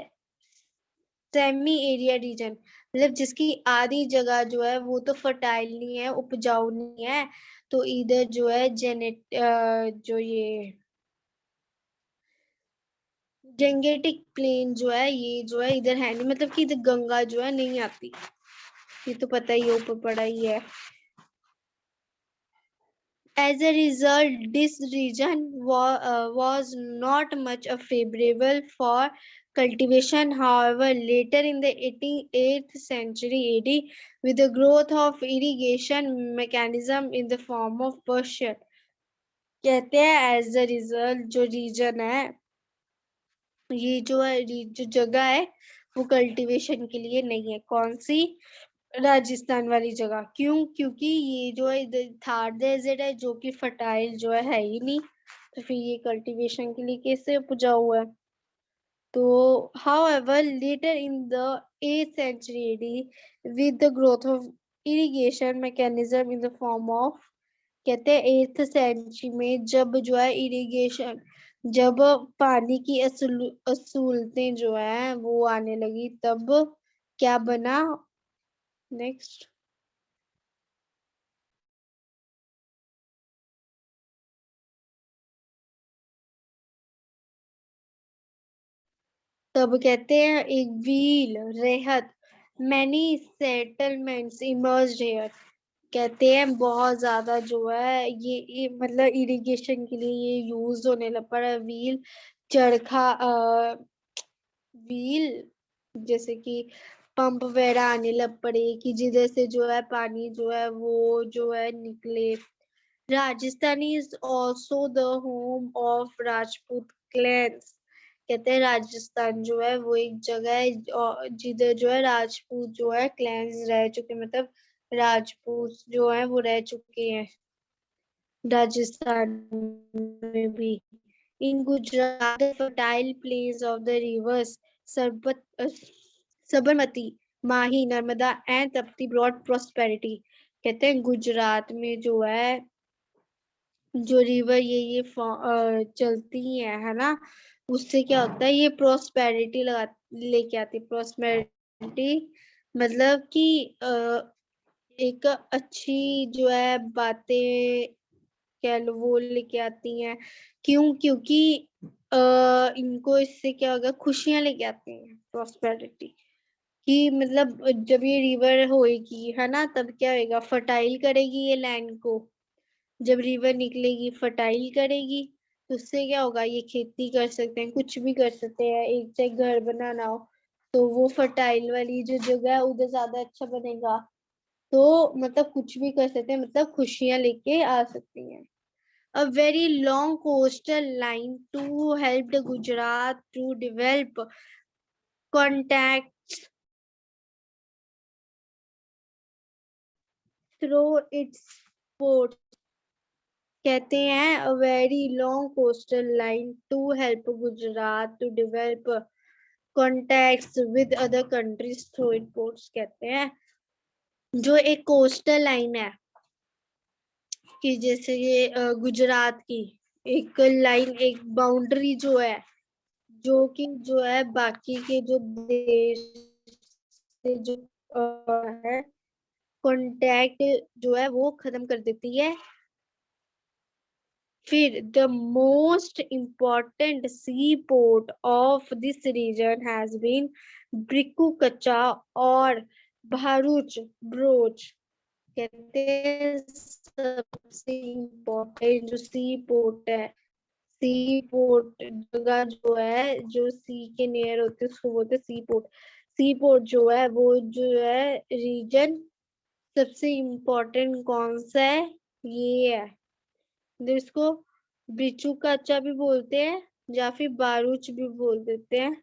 सेमी एरिया रीजन, मतलब जिसकी आधी जगह जो है वो तो फर्टाइल नहीं है, उपजाऊ नहीं है, तो इधर जो है जो ये गेंगेटिक प्लेन जो है, ये जो है इधर है नहीं, मतलब कि इधर गंगा जो है नहीं आती, ये तो पता ही है, ऊपर पड़ा ही है। As a result, this region was not much favorable for cultivation. However, later in the 8th century AD, with the growth of irrigation mechanism in the form of Persian, कहते हैं as a result जो region है, ये जो है जो जगह है वो कल्टीवेशन के लिए नहीं है। कौन सी? राजस्थान वाली जगह। क्यों? क्योंकि ये जो है इधर थार डेजर्ट है, जो कि फर्टाइल जो है ही नहीं, तो फिर ये कल्टीवेशन के लिए कैसे उपजाऊ है? तो however, later in the 8th century AD, with the growth of irrigation mechanism in the form of, कहते हैं 8th सेंचुरी में जब जो है इरिगेशन, जब पानी की असूलतें जो है वो आने लगी, तब क्या बना? नेक्स्ट, तब कहते हैं एक wheel रेहत, many settlements emerged here। कहते हैं बहुत ज्यादा जो है ये मतलब इरिगेशन के लिए ये यूज होने लग पड़ा व्हील, चरखा, व्हील जैसे कि पंप वगैरह आने लग पड़े कि जिधर से जो है पानी जो है वो जो है निकले। Rajasthan is also the home of Rajput clans. कहते हैं राजस्थान जो है वो एक जगह है जिधर जो है राजपूत जो है क्लैंस रह चुके, मतलब राजपूत जो है वो रह चुके हैं राजस्थान में भी। In Gujarat, the fertile plains of the rivers Sabarmati, Mahi, Narmada and Tapti brought prosperity। कहते हैं गुजरात में जो है जो रिवर ये चलती है ना, उससे क्या होता है, ये प्रोस्पेरिटी लगा लेके आती। प्रोस्पेरिटी मतलब कि एक अच्छी जो है बातें कह लो वो लेके आती हैं। क्यों? क्योंकि इनको इससे क्या होगा, खुशियां लेके आती हैं प्रोस्पेरिटी कि मतलब जब ये रिवर होएगी है ना, तब क्या होएगा, फर्टाइल करेगी ये लैंड को। जब रिवर निकलेगी फर्टाइल करेगी तो उससे क्या होगा, ये खेती कर सकते हैं, कुछ भी कर सकते हैं। एक चाहे घर बनाना हो तो वो फर्टाइल वाली जो जगह है उधर ज्यादा अच्छा बनेगा। तो मतलब कुछ भी कर सकते हैं, मतलब खुशियां लेके आ सकती हैं। A very long coastal line to help the Gujarat to develop contact through its ports। कहते हैं a very long coastal line to help Gujarat to develop contacts with other countries through its ports। कहते हैं जो एक coastal line है कि जैसे ये गुजरात की एक लाइन, एक बाउंड्री जो है, जो कि जो है बाकी के जो देश से जो है कांटेक्ट जो है वो खत्म कर देती है। फिर the most important sea port of this region has been Bhrigukachchha और भारूच ब्रोच। कहते हैं सबसे इम्पोर्टेंट जो सी पोर्ट है, सी पोर्ट जगह जो है जो सी के नियर होते हैं उसको बोलते हैं सी पोर्ट। सी पोर्ट जो है वो जो है रीजन सबसे इम्पोर्टेंट कौन सा है, ये है। जिसको बिचू कच्चा भी बोलते हैं या फिर बारूच भी बोल देते हैं,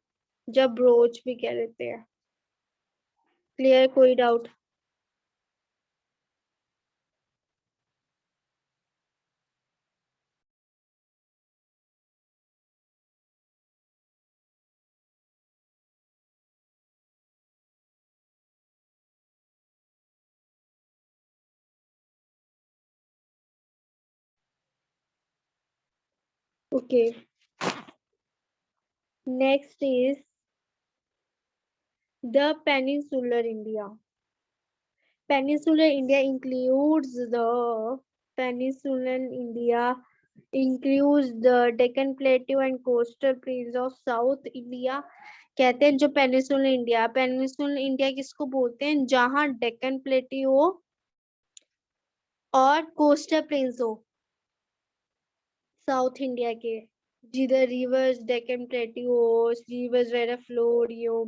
जब ब्रोच भी कह देते हैं। क्लियर? कोई doubt? Okay, next is the peninsular India. Peninsular India includes the Peninsular India includes the Deccan Plateau and coastal plains of South India। कहते हैं जो पेनिनसुलर इंडिया किसको बोलते हैं, जहां डेक्कन प्लेटियो और कोस्टल प्लेन्स हो साउथ इंडिया के, जिधर रिवर्स डेक्कन प्लेटियो, रिवर्स वगैरह फ्लो हो रही हो,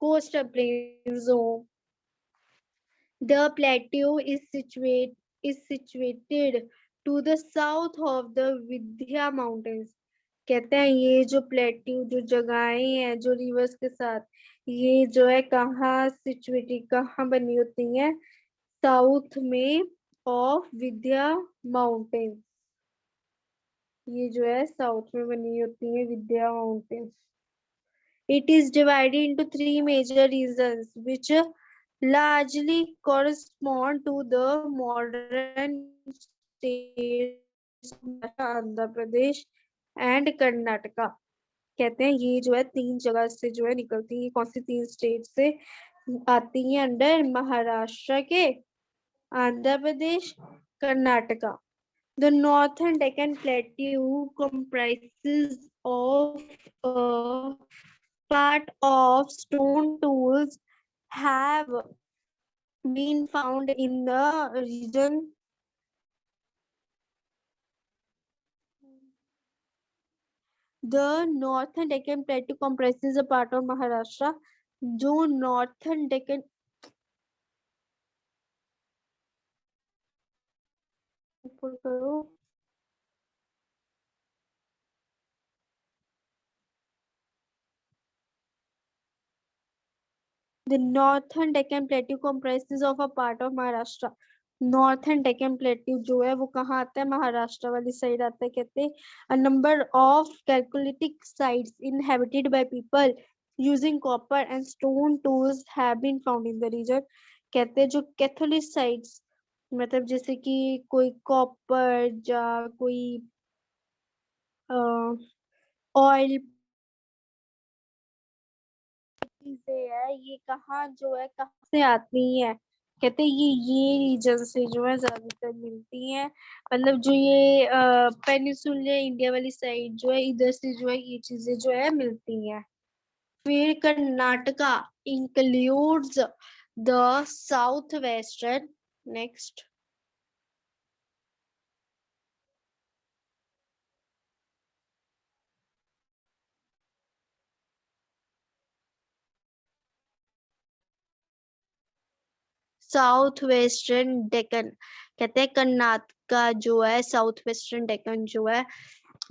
कोस्टल प्लेन्स हो। The plateau is situated to the south of the Vindhya Mountains। कहते हैं ये जो प्लेट्यू जो जगहें हैं जो रिवर्स के साथ, ये जो है कहाँ सिचुएटेड, कहाँ बनी होती हैं, साउथ में ऑफ विंध्या माउंटेन। ये जो है साउथ में बनी होती है Vindhya mountain. It is divided into three major regions, which largely correspond to the modern states of Andhra Pradesh and Karnataka। कहते हैं ये जो है तीन जगह से जो है निकलती है, कौन सी तीन स्टेट से आती है अंडर महाराष्ट्र के, Andhra Pradesh, Karnataka. The Northern Deccan Plateau comprises of a part of stone tools have been found in the region. The Northern Deccan Plateau comprises a part of Maharashtra. जो Northern Deccan करो The Northern Deccan Plateau comprises of a part of Maharashtra. Northern Deccan Plateau जो है वो कहाँ आता है? महाराष्ट्र वाली side आता है. कहते हैं a number of Chalcolithic sites inhabited by people using copper and stone tools have been found in the region. कहते हैं जो कैथोलिक साइट्स मतलब जैसे कि कोई कॉपर या कोई ऑयल चीजें है ये कहाँ जो है कहाँ से आती है. कहते हैं ये रीजन से जो है ज्यादातर मिलती है. मतलब जो ये पेनिसुलर इंडिया वाली साइड जो है इधर से जो है ये चीजें जो है मिलती हैं. फिर Karnataka includes the south western. Next south western Deccan. कहते हैं कर्नाटका जो है साउथ वेस्टर्न डेक्कन जो है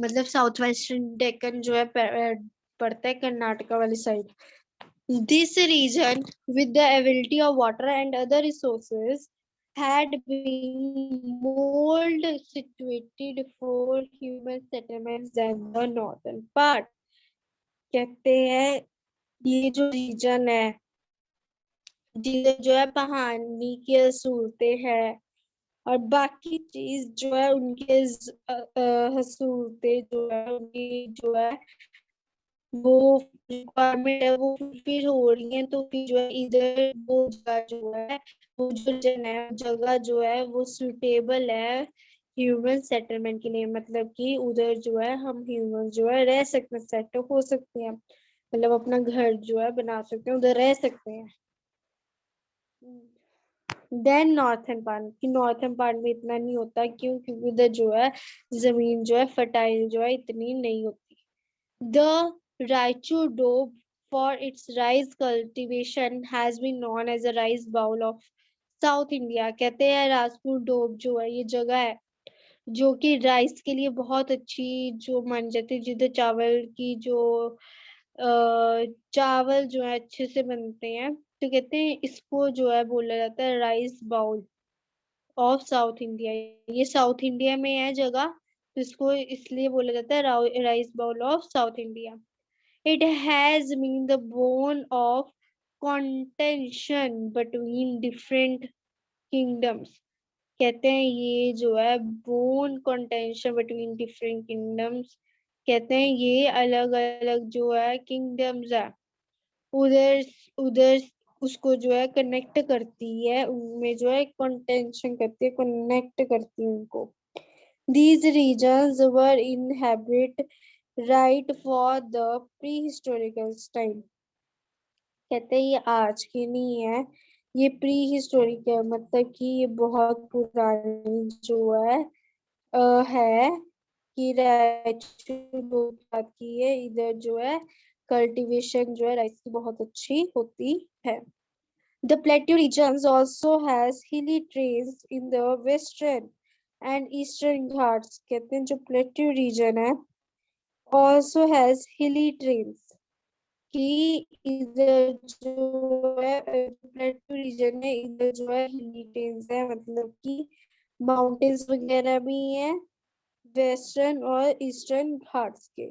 मतलब साउथ वेस्टर्न डेक्कन जो है पड़ता है कर्नाटका वाली side. This region, with the availability of water and other resources, had been more situated for human settlements than the northern part. कहते हैं ये जो रीजन है जिधर जो है पानी की सूरतें हैं और बाकी चीज जो है उनके हसूलतें जो है उनकी जो है वो रिक्वायरमेंट है वो फुलफिल हो रही है तो फिर जो है इधर वो जगह जो है वो जो जगह जो है वो सुटेबल है ह्यूमन सेटलमेंट के लिए. मतलब कि उधर जो है हम ह्यूमन जो है रह सकते हैं सेट हो सकते हैं मतलब अपना घर जो है बना सकते हैं उधर रह सकते हैं. देन नॉर्थन पार्ट में इतना नहीं होता क्यों क्योंकि उधर जो है जमीन जो है फर्टाइल जो है इतनी नहीं होती. The Raichur Doab for its rice cultivation has been known as a rice bowl of South India. कहते हैं राजपुर डोब जो है ये जगह है जो कि राइस के लिए बहुत अच्छी जो मान जाती है जिधर चावल की जो चावल जो है अच्छे से बनते हैं तो कहते हैं इसको जो है बोला जाता है rice bowl of south India. ये साउथ इंडिया में है जगह तो इसको इसलिए बोला जाता है rice bowl of south India. It has been the bone of contention between different kingdoms. कहते हैं ये जो है bone contention between different kingdoms. कहते हैं ये अलग अलग जो है kingdoms है उधर उधर उसको जो है कनेक्ट करती है उनमें जो है contention करती है कनेक्ट करती है उनको. These regions were inhabited right for the prehistorical time. कहते हैं ये आज की नहीं है ये प्री हिस्टोरिक है मतलब कि ये बहुत पुरानी जो है कि बात की है इधर जो है कल्टीवेशन जो है राइस की बहुत अच्छी होती है. The plateau regions also has hilly terrains in the western and eastern Ghats. कहते हैं जो plateau region है also has hilly terrains कि इधर जो है प्लेटू रीजन है इधर जो है हिली टेल्स है मतलब कि माउंटेन्स वगैरह भी हैं वेस्टर्न और ईस्टर्न घाट्स के.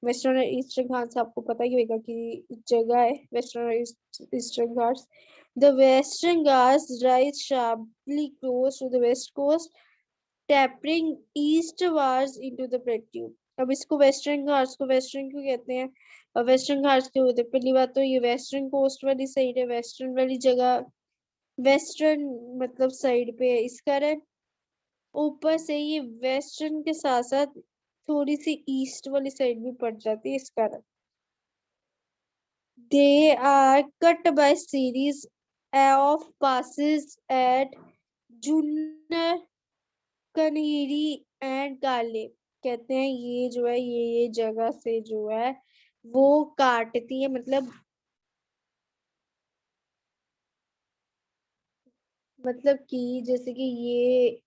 वेस्टर्न और ईस्टर्न घाट्स आपको पता ही होगा कि जगह है वेस्टर्न और eastern Ghats. The Western Ghats rise sharply close to the west coast, tapering eastwards into the plateau. अब इसको वेस्टर्न घाट्स को वेस्टर्न क्यों कहते हैं और वेस्टर्न घाट्स क्यों होते हैं? पहली बात तो ये वेस्टर्न कोस्ट वाली साइड है वेस्टर्न वाली जगह वेस्टर्न मतलब साइड पे है इस कारण. ऊपर से ये वेस्टर्न के साथ साथ थोड़ी सी ईस्ट वाली साइड भी पड़ जाती है इस कारण. They are cut by series of passes at Junner, Kanheri and काले। कहते हैं ये जो है ये जगह से जो है वो काटती है, मतलब कि जैसे कि ये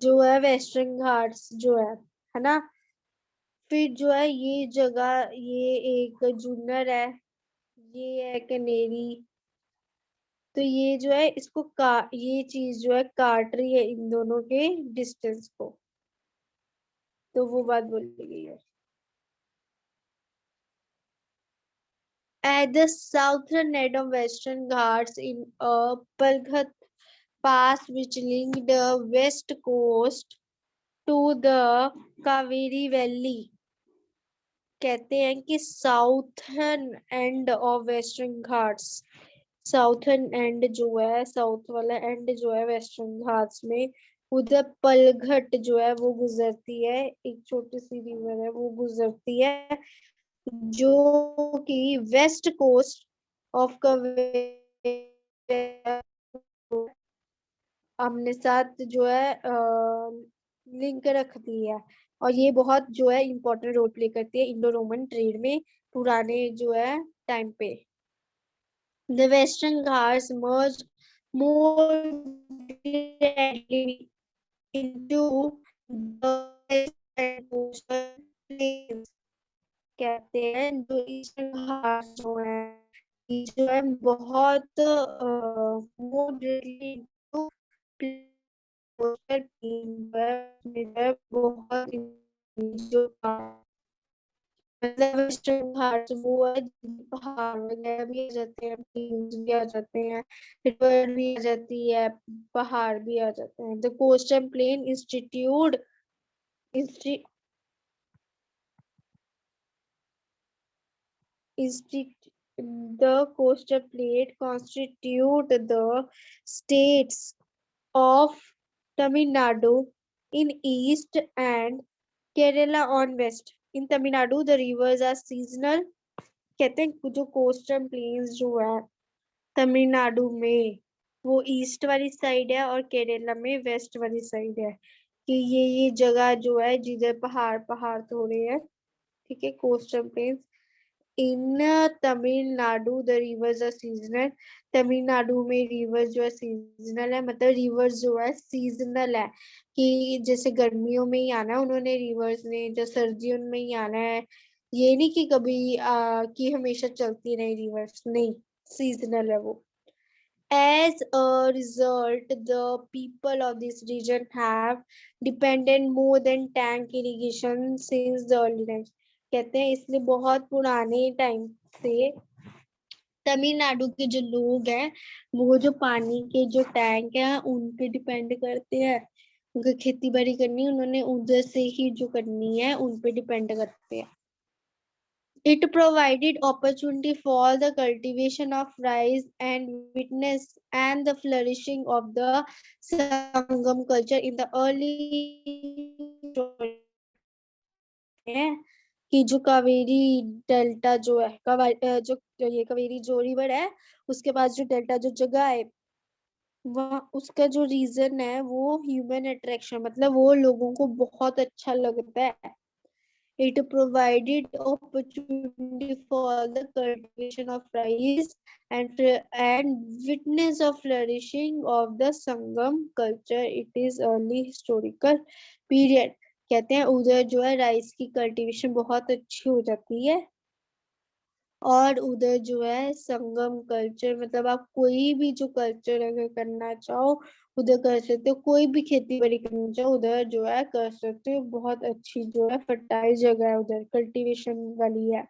जो है वेस्टर्न घाट्स जो है ना। फिर जो है ये जगह, ये एक जुन्नर है, ये है कनेरी। तो ये जो है इसको ये चीज जो है काट रही है इन दोनों के डिस्टेंस को। तो वो बात बोली गई है। At the southern end of Western Ghats in a Palghat pass which link the west coast to the Kaveri Valley। कहते हैं कि southern end of western Ghats, southern and जो है साउथ वाला एंड जो है वेस्टर्न घाट्स में, उधर पलघट जो है वो गुजरती है, एक छोटी सी रिवर है वो गुजरती है, जो कि वेस्ट कोस्ट ऑफ अपने साथ जो है लिंक रखती है। और ये बहुत जो है इम्पोर्टेंट रोल प्ले करती है इंडो रोमन ट्रेड में पुराने जो है टाइम पे। The Western Ghats merged more directly into the Western coastal plains। कहते हैं जो ईस्टर्न घाट जो है ये जो है बहुत मोर बहुत जो मतलब वेस्टर्न घाट वो है, पहाड़ वगैरह भी आ जाते हैं, प्लेन्स भी आ जाते हैं, रिवर भी आ जाती है, पहाड़ भी आ जाते हैं। The coastal plain institute the coastal plate constitute the states of Tamil Nadu in east and Kerala on west. In Tamil Nadu, the rivers are seasonal। कहते हैं जो कोस्टल प्लेन्स जो है तमिलनाडु में वो ईस्ट वाली साइड है और केरला में वेस्ट वाली साइड है, कि ये जगह जो है जिधर पहाड़ पहाड़ थोड़े हैं, ठीक है, coastal plains. In Tamil Nadu the rivers are seasonal. Tamil Nadu में रिवर जो है सीजनल है, मतलब रिवर्स जो है सीजनल है, कि जैसे गर्मियों में ही आना है उन्होंने रिवर्स ने, जो सर्दियों में ही आना है। ये नहीं कि कभी कि हमेशा चलती रहे रिवर्स, नहीं, सीजनल है वो। As a result, the people of this region have depended more than tank irrigation since the early times। कहते हैं इसलिए बहुत पुराने टाइम से तमिलनाडु के जो लोग हैं वो जो पानी के जो टैंक है उन पे डिपेंड करते हैं। उनको खेती बाड़ी करनी उन्होंने उधर से ही जो करनी है उन पे डिपेंड करते हैं। It provided opportunity for the cultivation of rice and witness and the flourishing of the Sangam culture in the early कि जो कावेरी डेल्टा जो है जो ये कावेरी जो रिवर है उसके पास जो डेल्टा जो जगह है वहाँ उसका जो रीजन है वो ह्यूमन अट्रैक्शन, मतलब वो लोगों को बहुत अच्छा लगता है। It provided opportunity for the cultivation of rice and witness of flourishing of the Sangam culture. It is early historical period। कहते हैं उधर जो है राइस की कल्टीवेशन बहुत अच्छी हो जाती है और उधर जो है संगम कल्चर, मतलब आप कोई भी जो कल्चर अगर करना चाहो उधर कर सकते हो, कोई भी खेती बाड़ी करना चाहो उधर जो है कर सकते हो। बहुत अच्छी जो है फर्टाइल जगह है उधर, कल्टीवेशन वाली है।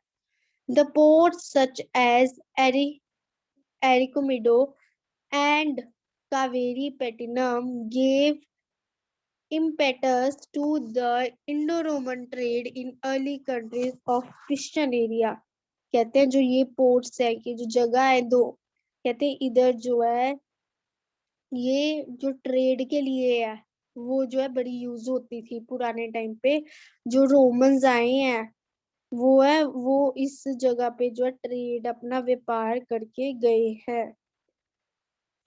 The ports such as Arikamedu and Kaveripattinam gave impetus to the Indo-Roman trade in early countries of Christian area। कहते हैं जो ये पोर्ट्स है कि जो जगह है दो, कहते हैं इधर जो है ये जो ट्रेड के लिए है वो जो है बड़ी यूज होती थी पुराने टाइम पे। जो रोमन्स आए हैं वो इस जगह पे जो है ट्रेड अपना व्यापार करके गए हैं।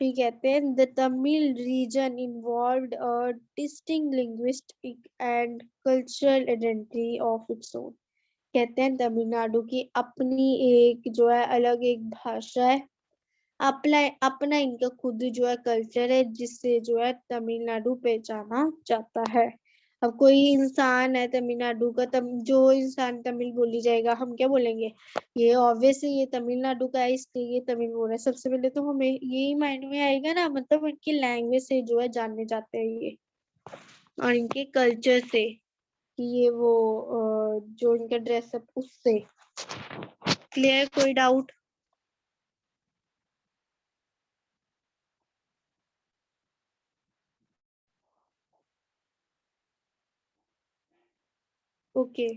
फिर कहते हैं the Tamil region involved a distinct linguistic and cultural identity of its own. कहते हैं तमिलनाडु की अपनी एक जो है अलग एक भाषा है, अपना अपना इनका खुद जो है कल्चर है जिससे जो है तमिलनाडु पहचाना जाता है। अब कोई इंसान है तमिलनाडु का, जो इंसान तमिल बोली जाएगा, हम क्या बोलेंगे, ये ऑब्वियसली ये तमिलनाडु का है इसलिए ये तमिल बोल रहा है। सबसे पहले तो हमें यही माइंड में आएगा ना, मतलब इनकी लैंग्वेज से जो है जानने जाते हैं ये, और इनके कल्चर से कि ये वो जो इनका ड्रेसअप उससे। क्लियर? कोई डाउट? ओके।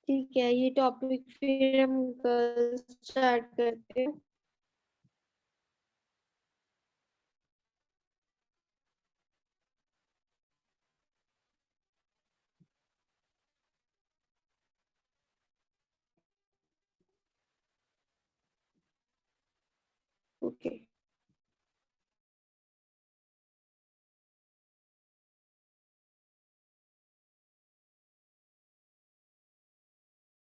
ठीक है, ये टॉपिक फिर हम कल स्टार्ट करते हैं। ओके।